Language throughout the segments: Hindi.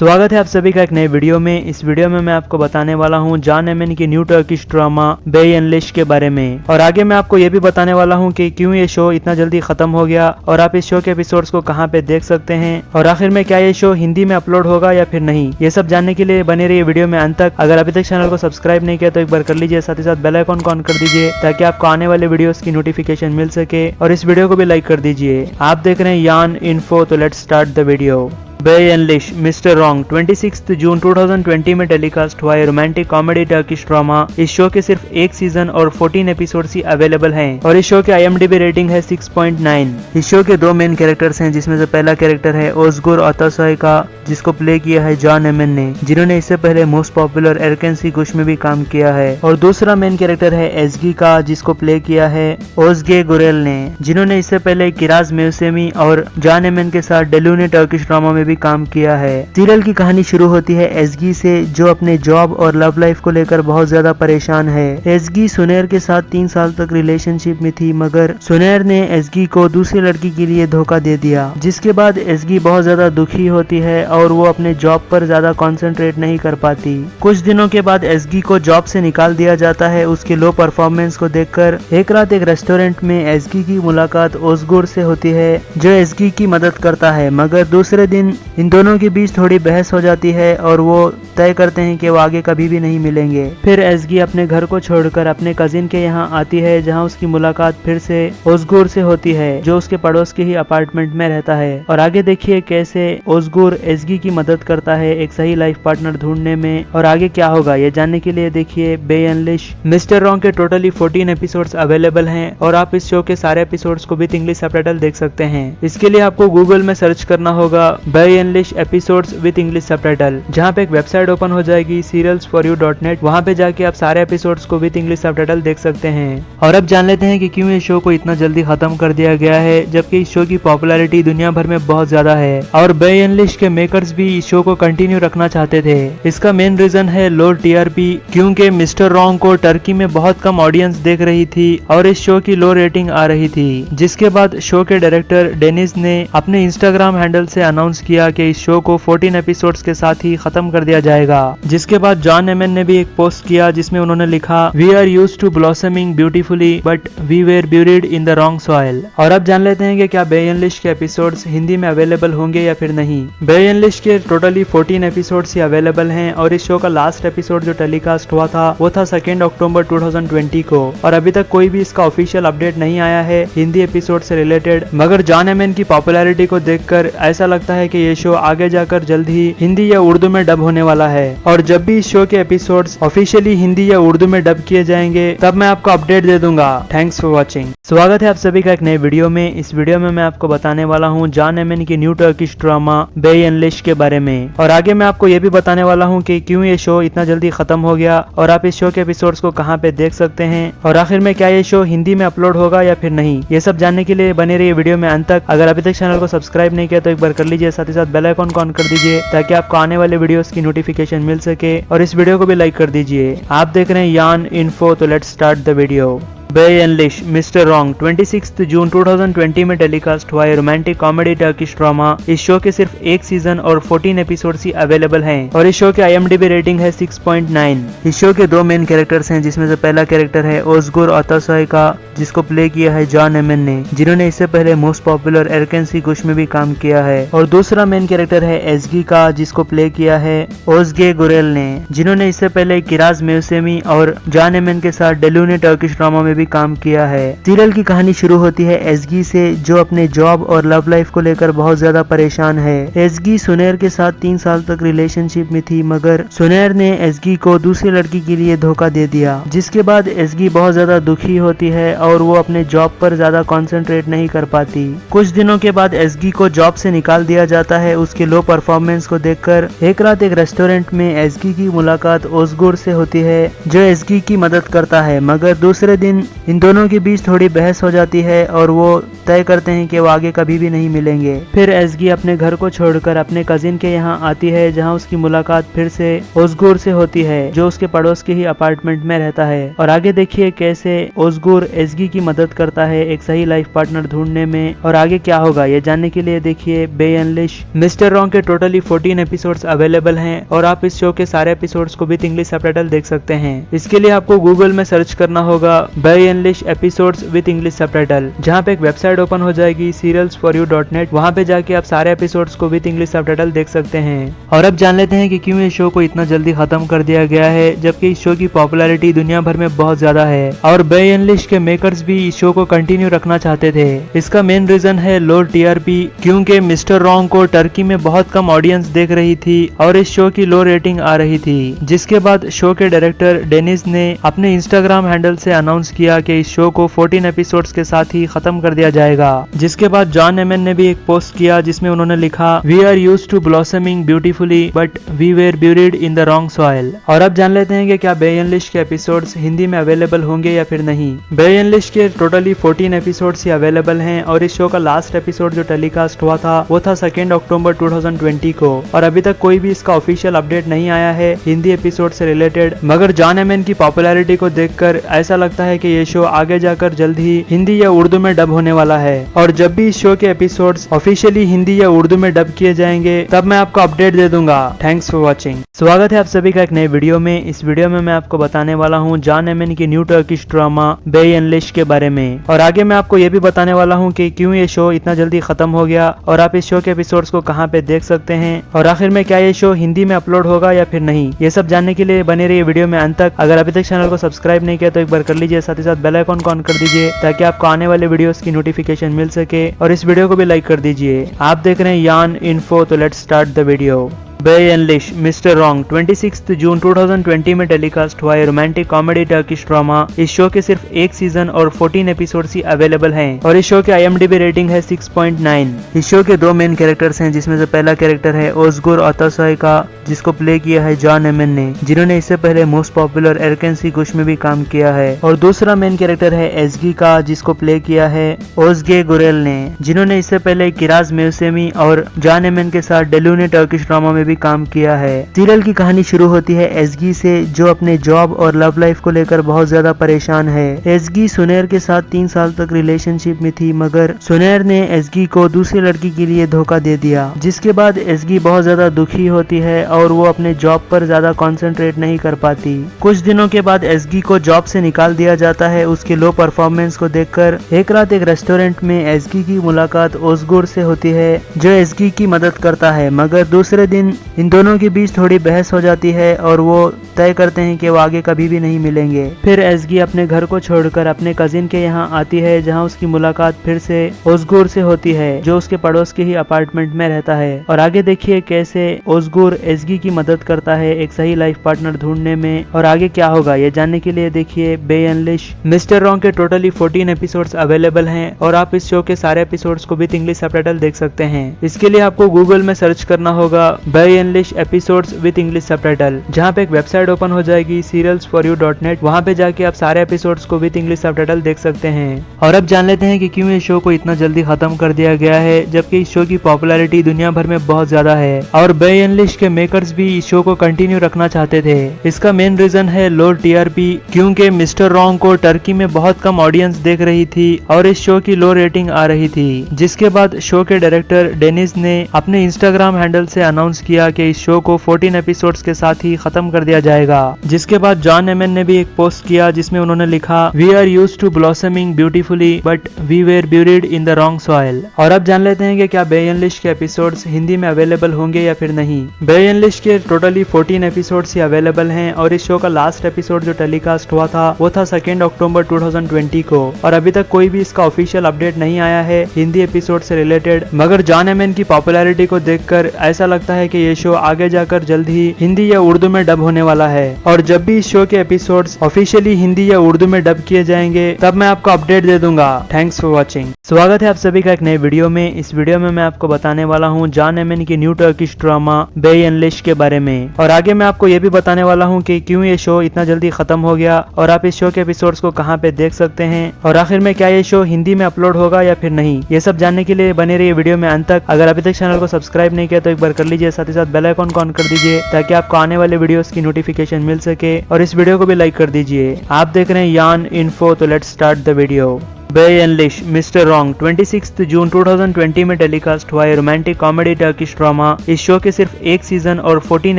स्वागत है आप सभी का एक नए वीडियो में। इस वीडियो में मैं आपको बताने वाला हूं जॉन एमन की न्यू टर्किश ड्रामा बे अनलिश्ड के बारे में, और आगे मैं आपको ये भी बताने वाला हूं कि क्यों ये शो इतना जल्दी खत्म हो गया और आप इस शो के एपिसोड्स को कहां पे देख सकते हैं, और आखिर में क्या ये शो हिंदी में अपलोड होगा या फिर नहीं। ये सब जानने के लिए बने रहिए वीडियो में अंत तक। अगर अभी तक चैनल को सब्सक्राइब नहीं किया तो एक बार कर लीजिए, साथ ही साथ बेल आइकन को ऑन कर दीजिए ताकि आपको आने वाले वीडियोस की नोटिफिकेशन मिल सके, और इस वीडियो को भी लाइक कर दीजिए। आप देख रहे हैं यान इन्फो, तो लेट्स स्टार्ट द वीडियो। बे अनलिश्ड मिस्टर रॉन्ग 26 जून 2020 में टेलीकास्ट हुआ रोमांटिक कॉमेडी टर्किश ड्रामा। इस शो के सिर्फ एक सीजन और 14 एपिसोड्स ही अवेलेबल हैं, और इस शो के IMDb रेटिंग है 6.9। इस शो के दो मेन कैरेक्टर्स हैं, जिसमें से पहला कैरेक्टर है ओजगुर अतासोय का, जिसको प्ले किया है जॉन एमन ने, जिन्होंने इससे पहले मोस्ट पॉपुलर एरकेन गुश में भी काम किया है। और दूसरा मेन कैरेक्टर है एसगी का, जिसको प्ले किया है ओजगे गुरेल ने, जिन्होंने इससे पहले किराज मेवसेमी और जॉन एमन के साथ डेलूने टर्किश ड्रामा में भी काम किया है। सीरियल की कहानी शुरू होती है एसगी से, जो अपने जॉब और लव लाइफ को लेकर बहुत ज्यादा परेशान है। एसगी सुनेर के साथ 3 साल तक रिलेशनशिप में थी, मगर सुनेर ने एसगी को दूसरी लड़की के लिए धोखा दे दिया, जिसके बाद एसगी बहुत ज्यादा दुखी होती है और वो अपने जॉब पर ज्यादा कंसंट्रेट नहीं कर पाती। कुछ दिनों के बाद एसगी को जॉब से निकाल दिया जाता है उसके लो परफॉर्मेंस को देखकर। एक रात एक रेस्टोरेंट में एसगी की मुलाकात ओजगुर से होती है, जो एसगी की मदद करता है, मगर दूसरे दिन इन दोनों के बीच थोड़ी बहस हो जाती है और वो तय करते हैं कि वो आगे कभी भी नहीं मिलेंगे। फिर एसगी अपने घर को छोड़कर अपने कजिन के यहाँ आती है, जहाँ उसकी मुलाकात फिर से ओजगुर से होती है, जो उसके पड़ोस के ही अपार्टमेंट में रहता है। और आगे देखिए कैसे ओजगुर एसगी की मदद करता है एक सही लाइफ पार्टनर ढूंढने में, और आगे क्या होगा ये जानने के लिए देखिए बे अनलिश्ड। मिस्टर रॉन्ग के टोटली 14 एपिसोड्स अवेलेबल हैं, और आप इस शो के सारे एपिसोड्स को विद इंग्लिश सबटाइटल देख सकते हैं। इसके लिए आपको गूगल में सर्च करना होगा बे अनलिश्ड एपिसोड्स विद इंग्लिश सबटाइटल, जहाँ पे एक वेबसाइट ओपन हो जाएगी serialsforyou.net। वहाँ पे जाके आप सारे एपिसोड्स को विद इंग्लिश सबटाइटल देख सकते हैं। और अब जान लेते हैं कि क्यों इस शो को इतना जल्दी खत्म कर दिया गया है, जबकि इस शो की पॉपुलैरिटी दुनिया भर में बहुत ज्यादा है, और बे अनलिश्ड के मेकर्स भी इस शो को कंटिन्यू रखना चाहते थे। इसका मेन रीजन है लो TRP, क्योंकि मिस्टर रॉन्ग को टर्की में बहुत कम ऑडियंस देख रही थी और इस शो की लो रेटिंग आ रही थी, जिसके बाद शो के डायरेक्टर डेनिस ने अपने इंस्टाग्राम हैंडल से अनाउंस किया कि इस शो को 14 एपिसोड्स के साथ ही खत्म कर दिया जाएगा। जिसके बाद जॉन एमन ने भी एक पोस्ट किया जिसमें उन्होंने लिखा, we are used to blossoming beautifully but we were buried in the wrong soil. और अब जान लेते हैं कि क्या बे अनलिश्ड के एपिसोड्स हिंदी में अवेलेबल होंगे या फिर नहीं। बे अनलिश्ड के टोटली 14 एपिसोड्स ही अवेलेबल हैं, और इस शो का लास्ट एपिसोड जो टेलीकास्ट हुआ था वो था 2 अक्टूबर 2020 को, और अभी तक कोई भी इसका ऑफिशियल अपडेट नहीं आया है हिंदी एपिसोड से रिलेटेड। मगर जॉन एमन की पॉपुलैरिटी को देखकर ऐसा लगता है कि ये शो आगे जाकर जल्द ही हिंदी या उर्दू में डब होने वाला है, और जब भी इस शो के एपिसोड्स ऑफिशियली हिंदी या उर्दू में डब किए जाएंगे तब मैं आपको अपडेट दे दूंगा। Thanks for watching. स्वागत है आप सभी का एक नए वीडियो में। इस वीडियो में मैं आपको बताने वाला हूँ जॉन एमन की न्यू टर्किश ड्रामा बे अनलिश्ड के बारे में, और आगे मैं आपको ये भी बताने वाला हूँ कि क्यों ये शो इतना जल्दी खत्म हो गया और आप इस शो के एपिसोड्स को कहां पे देख सकते हैं, और आखिर में क्या ये शो हिंदी में अपलोड होगा या फिर नहीं। ये सब जानने के लिए बने रहिए वीडियो में अंत तक। अगर अभी तक चैनल को सब्सक्राइब नहीं किया तो एक बार कर लीजिए, साथ ही साथ बेल आइकन को ऑन कर दीजिए ताकि आपको आने वाले वीडियोस की नोटिफिकेशन मिल सके, और इस वीडियो को भी लाइक कर दीजिए। आप देख रहे हैं यान इन्फो, तो लेट्स स्टार्ट द वीडियो। बे अनलिश्ड मिस्टर रॉन्ग 26 जून 2020 में टेलीकास्ट हुआ रोमांटिक कॉमेडी टर्किश ड्रामा। इस शो के सिर्फ एक सीजन और 14 एपिसोड्स ही अवेलेबल हैं, और इस शो के IMDb रेटिंग है 6.9। इस शो के दो मेन कैरेक्टर्स हैं, जिसमें से पहला कैरेक्टर है ओजगुर अतासोय का, जिसको प्ले किया है जॉन एमन ने, जिन्होंने इससे पहले मोस्ट पॉपुलर एरकेन गुश में भी काम किया है। और दूसरा मेन कैरेक्टर है एसगी का, जिसको प्ले किया है ओजगे गुरेल ने, जिन्होंने इससे पहले किराज मेवसेमी और जॉन एमन के साथ डेलूने टर्किश ड्रामा में भी काम किया है। सीरियल की कहानी शुरू होती है एसगी से, जो अपने जॉब और लव लाइफ को लेकर बहुत ज्यादा परेशान है। एसगी सुनेर के साथ 3 साल तक रिलेशनशिप में थी, मगर सुनेर ने एसगी को दूसरी लड़की के लिए धोखा दे दिया, जिसके बाद एसगी बहुत ज्यादा दुखी होती है और वो अपने जॉब पर ज्यादा कंसंट्रेट नहीं कर पाती। कुछ दिनों के बाद एसगी को जॉब से निकाल दिया जाता है उसके लो परफॉर्मेंस को देखकर। एक रात एक रेस्टोरेंट में एसगी की मुलाकात ओजगुर से होती है, जो एसगी की मदद करता है, मगर दूसरे दिन इन दोनों के बीच थोड़ी बहस हो जाती है और वो तय करते हैं कि वो आगे कभी भी नहीं मिलेंगे। फिर एसगी अपने घर को छोड़कर अपने कजिन के यहाँ आती है, जहाँ उसकी मुलाकात फिर से ओज़गुर से होती है, जो उसके पड़ोस के ही अपार्टमेंट में रहता है। और आगे देखिए कैसे ओज़गुर एसगी की मदद करता है एक सही लाइफ पार्टनर ढूंढने में। और आगे क्या होगा ये जानने के लिए देखिए बे अनलिश। मिस्टर रॉन्ग के टोटली 14 एपिसोड्स अवेलेबल हैं और आप इस शो के सारे एपिसोड्स को विद इंग्लिश सबटाइटल देख सकते हैं। इसके लिए आपको गूगल में सर्च करना होगा बे अनलिश एपिसोड्स विद इंग्लिश सबटाइटल, जहाँ पे एक वेबसाइट ओपन हो जाएगी serialsforyou.net। वहाँ पे जाके आप सारे एपिसोड्स को विद इंग्लिश सबटाइटल देख सकते हैं। और अब जान लेते हैं कि क्यों इस शो को इतना जल्दी खत्म कर दिया गया है, जबकि इस शो की पॉपुलैरिटी दुनिया भर में बहुत ज्यादा है और बे अनलिश के मेकर्स भी इस शो को कंटिन्यू रखना चाहते थे। इसका मेन रीजन है लो टीआरपी, क्योंकि मिस्टर रॉन्ग को टर्की में बहुत कम ऑडियंस देख रही थी और इस शो की लो रेटिंग आ रही थी। जिसके बाद शो के डायरेक्टर डेनिस ने अपने इंस्टाग्राम हैंडल से अनाउंस किया कि इस शो को 14 एपिसोड्स के साथ ही खत्म कर दिया जाएगा। जिसके बाद जॉन एमन ने भी एक पोस्ट किया जिसमें उन्होंने लिखा we are used to blossoming beautifully but we were buried in the wrong soil. और अब जान लेते हैं कि क्या बे अनलिश के एपिसोड्स हिंदी में अवेलेबल होंगे या फिर नहीं। बे अनलिश के टोटली 14 एपिसोड्स ही अवेलेबल हैं और इस शो का लास्ट एपिसोड जो टेलीकास्ट हुआ था वो था 2 अक्टूबर 2020 को। और अभी तक कोई भी इसका ऑफिशियल अपडेट नहीं आया है हिंदी एपिसोड से रिलेटेड, मगर जॉन एमन की पॉपुलैरिटी को देखकर ऐसा लगता है कि ये शो आगे जाकर जल्द ही हिंदी या उर्दू में डब होने वाला है। और जब भी इस शो के एपिसोड्स ऑफिशियली हिंदी या उर्दू में डब किए जाएंगे तब मैं आपको अपडेट दे दूंगा। Thanks for watching. स्वागत है आप सभी का एक नए वीडियो में। इस वीडियो में मैं आपको बताने वाला हूँ जॉन एमन की न्यू टर्किश ड्रामा बे अनलिश के बारे में। और आगे मैं आपको ये भी बताने वाला हूँ कि क्यों ये शो इतना जल्दी खत्म हो गया और आप इस शो के एपिसोड्स को कहाँ पे देख सकते हैं और आखिर में क्या ये शो हिंदी में अपलोड होगा या फिर नहीं। ये सब जानने के लिए बने रहिए वीडियो में अंत तक। अगर अभी तक चैनल को सब्सक्राइब नहीं किया तो एक बार कर लीजिए, साथ ही साथ बेल आइकन को ऑन कर दीजिए ताकि आपको आने वाले वीडियोस की नोटिफिकेशन मिल सके। और इस वीडियो को भी लाइक कर दीजिए। आप देख रहे हैं यान इन्फो, तो let's start the video. Bay Yanlis Mister Wrong 26 जून 2020 में टेलीकास्ट हुआ रोमांटिक कॉमेडी टर्किश ड्रामा। इस शो के सिर्फ एक सीजन और 14 एपिसोड्स ही अवेलेबल हैं और इस शो की IMDb रेटिंग है 6.9। इस शो के दो मेन कैरेक्टर्स हैं, जिसमें से पहला कैरेक्टर है ओज़गुर अतासोय का, जिसको प्ले किया है जॉन एमन ने, जिन्होंने इससे पहले मोस्ट पॉपुलर एरकेन सी गुश में भी काम किया है। और दूसरा मेन कैरेक्टर है एसगी का, जिसको प्ले किया है ओज़गे गुरेल ने, जिन्होंने इससे पहले किराज मेवसेमी और जॉन एमन के साथ डेलूने टर्किश ड्रामा में भी काम किया है। सीरियल की कहानी शुरू होती है एसगी से, जो अपने जॉब और लव लाइफ को लेकर बहुत ज्यादा परेशान है। एसगी सुनेर के साथ 3 साल तक रिलेशनशिप में थी, मगर सुनेर ने एसगी को दूसरी लड़की के लिए धोखा दे दिया। जिसके बाद एसगी बहुत ज्यादा दुखी होती है और वो अपने जॉब पर ज्यादा कंसंट्रेट नहीं कर पाती। कुछ दिनों के बाद एसगी को जॉब से निकाल दिया जाता है उसके लो परफॉर्मेंस को देखकर। एक रात एक रेस्टोरेंट में एसगी की मुलाकात ओज़गुर से होती है, जो एसगी की मदद करता है, मगर दूसरे दिन इन दोनों के बीच थोड़ी बहस हो जाती है और वो तय करते हैं कि वो आगे कभी भी नहीं मिलेंगे। फिर एसगी अपने घर को छोड़कर अपने कजिन के यहाँ आती है, जहाँ उसकी मुलाकात फिर से ओज़गुर से होती है, जो उसके पड़ोस के ही अपार्टमेंट में रहता है। और आगे देखिए कैसे ओज़गुर एसगी की मदद करता है एक सही लाइफ पार्टनर ढूंढने में। और आगे क्या होगा ये जानने के लिए देखिए बे अनलिश। मिस्टर रॉन्ग के टोटली 14 एपिसोड्स अवेलेबल हैं और आप इस शो के सारे एपिसोड्स को विद इंग्लिश सबटाइटल देख सकते हैं। इसके लिए आपको गूगल में सर्च करना होगा बे अनलिश एपिसोड्स विद इंग्लिश सबटाइटल, जहाँ पे एक वेबसाइट ओपन हो जाएगी serialsforyou.net। वहाँ पे जाके आप सारे एपिसोड्स को विद इंग्लिश सबटाइटल देख सकते हैं। और अब जान लेते हैं कि क्यों इस शो को इतना जल्दी खत्म कर दिया गया है, जबकि इस शो की पॉपुलैरिटी दुनिया भर में बहुत ज्यादा है और बे अनलिश के मेकर्स भी इस शो को कंटिन्यू रखना चाहते थे। इसका मेन रीजन है लो टीआरपी, क्योंकि मिस्टर रॉन्ग को टर्की में बहुत कम ऑडियंस देख रही थी और इस शो की लो रेटिंग आ रही थी। जिसके बाद शो के डायरेक्टर डेनिस ने अपने इंस्टाग्राम हैंडल से अनाउंस किया कि इस शो को 14 एपिसोड्स के साथ ही खत्म कर दिया जाएगा। जिसके बाद जॉन एमन ने भी एक पोस्ट किया जिसमें उन्होंने लिखा we are used to blossoming beautifully but we were buried in the wrong soil. और अब जान लेते हैं कि क्या बे अनलिश के एपिसोड्स हिंदी में अवेलेबल होंगे या फिर नहीं। बे अनलिश के टोटली 14 एपिसोड्स ही अवेलेबल हैं और इस शो का लास्ट एपिसोड जो टेलीकास्ट हुआ था वो था 2 अक्टूबर 2020 को। और अभी तक कोई भी इसका ऑफिशियल अपडेट नहीं आया है हिंदी एपिसोड से रिलेटेड, मगर जॉन एमन की पॉपुलैरिटी को देखकर ऐसा लगता है कि ये ये शो आगे जाकर जल्द ही हिंदी या उर्दू में डब होने वाला है, और जब भी इस शो के एपिसोड्स ऑफिशियली हिंदी या उर्दू में डब किए जाएंगे तब मैं आपको अपडेट दे दूंगा। Thanks for watching. स्वागत है आप सभी का एक नए वीडियो में। इस वीडियो में मैं आपको बताने वाला हूँ जॉन एमेन की न्यू टर्किश ड्रामा बे अनलिश्ड के बारे में, और आगे मैं आपको ये भी बताने वाला हूँ कि क्यों ये शो इतना जल्दी खत्म हो गया और आप इस शो के एपिसोड्स को कहाँ पे देख सकते हैं, और आखिर में क्या ये शो हिंदी में अपलोड होगा या फिर नहीं। ये सब जानने के लिए बने रहिए वीडियो में अंत तक। अगर अभी तक चैनल को सब्सक्राइब नहीं किया तो एक बार कर लीजिए, साथ ही साथ बेल आइकन को ऑन कर दीजिए ताकि आपको आने वाले वीडियोस की नोटिफिकेशन मिल सके, और इस वीडियो को भी लाइक कर दीजिए। आप देख रहे हैं यान इन्फो, तो लेट्स स्टार्ट द वीडियो। बे अनलिश्ड मिस्टर रॉन्ग 26 जून 2020 में टेलीकास्ट हुआ रोमांटिक कॉमेडी टर्किश ड्रामा। इस शो के सिर्फ एक सीजन और 14